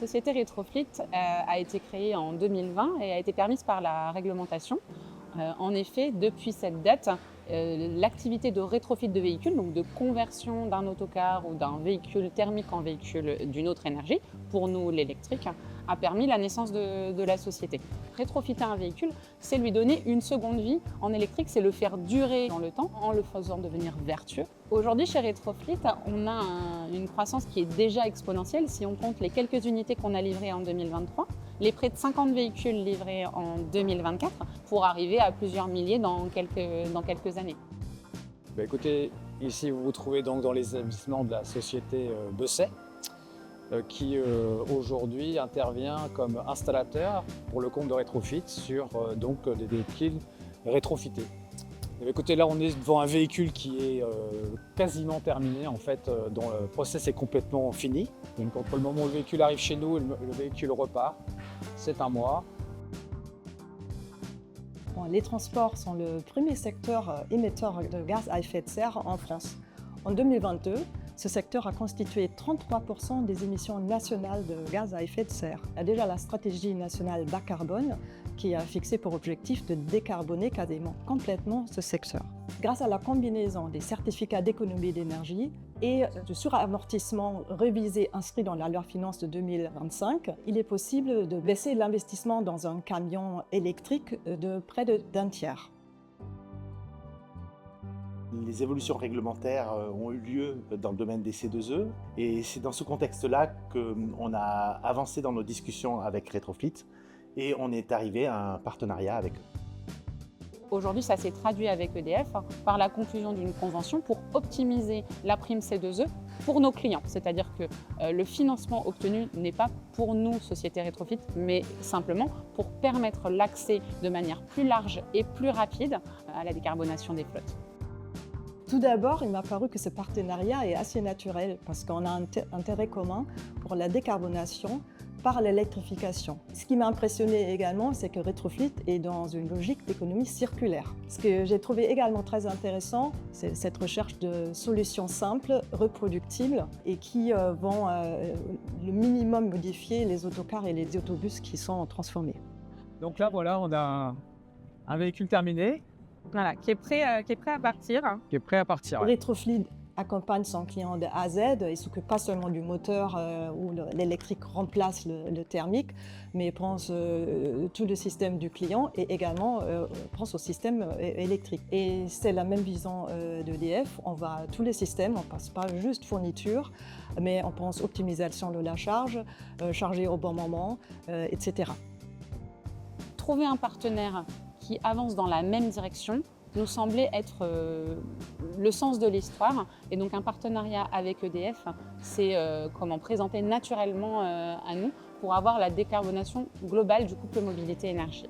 société Retroflit a été créée en 2020 et a été permise par la réglementation. En effet, depuis cette date, l'activité de rétrofit de véhicules, donc de conversion d'un autocar ou d'un véhicule thermique en véhicule d'une autre énergie, pour nous l'électrique, a permis la naissance de la société. Rétrofiter un véhicule, c'est lui donner une seconde vie en électrique, c'est le faire durer dans le temps en le faisant devenir vertueux. Aujourd'hui, chez Retroflit, on a une croissance qui est déjà exponentielle si on compte les quelques unités qu'on a livrées en 2023, les près de 50 véhicules livrés en 2024, pour arriver à plusieurs milliers dans quelques années. Écoutez, ici vous vous trouvez donc dans les établissements de la société Besset, qui aujourd'hui intervient comme installateur pour le compte de Retrofit sur donc des véhicules rétrofités. Écoutez, là on est devant un véhicule qui est quasiment terminé, en fait, dont le process est complètement fini. Donc entre le moment où le véhicule arrive chez nous et le véhicule repart, c'est un mois. Les transports sont le premier secteur émetteur de gaz à effet de serre en France. En 2022, ce secteur a constitué 33% des émissions nationales de gaz à effet de serre. Il y a déjà la stratégie nationale bas carbone qui a fixé pour objectif de décarboner quasiment complètement ce secteur. Grâce à la combinaison des certificats d'économie d'énergie et du suramortissement révisé inscrit dans la loi finance de 2025, il est possible de baisser l'investissement dans un camion électrique de près d'un tiers. Les évolutions réglementaires ont eu lieu dans le domaine des C2E et c'est dans ce contexte-là qu'on a avancé dans nos discussions avec Retroflit et on est arrivé à un partenariat avec eux. Aujourd'hui, ça s'est traduit avec EDF par la conclusion d'une convention pour optimiser la prime C2E pour nos clients. C'est-à-dire que le financement obtenu n'est pas pour nous, société Retrofit, mais simplement pour permettre l'accès de manière plus large et plus rapide à la décarbonation des flottes. Tout d'abord, il m'a paru que ce partenariat est assez naturel parce qu'on a un intérêt commun pour la décarbonation par l'électrification. Ce qui m'a impressionné également, c'est que Retroflit est dans une logique d'économie circulaire. Ce que j'ai trouvé également très intéressant, c'est cette recherche de solutions simples, reproductibles et qui vont le minimum modifier les autocars et les autobus qui sont transformés. Donc là, voilà, on a un véhicule terminé. Voilà, qui est prêt à partir. Qui est prêt à partir. Ouais. Retroflit accompagne son client de A à Z. Il ne s'occupe pas seulement du moteur où l'électrique remplace le thermique, mais pense tout le système du client et également pense au système électrique. Et c'est la même vision d'EDF. On va à tous les systèmes, on ne passe pas juste fourniture, mais on pense optimisation de la charge, charger au bon moment, etc. Trouver un partenaire qui avance dans la même direction nous semblait être le sens de l'histoire. Et donc un partenariat avec EDF, c'est comment présenter naturellement à nous pour avoir la décarbonation globale du couple mobilité-énergie.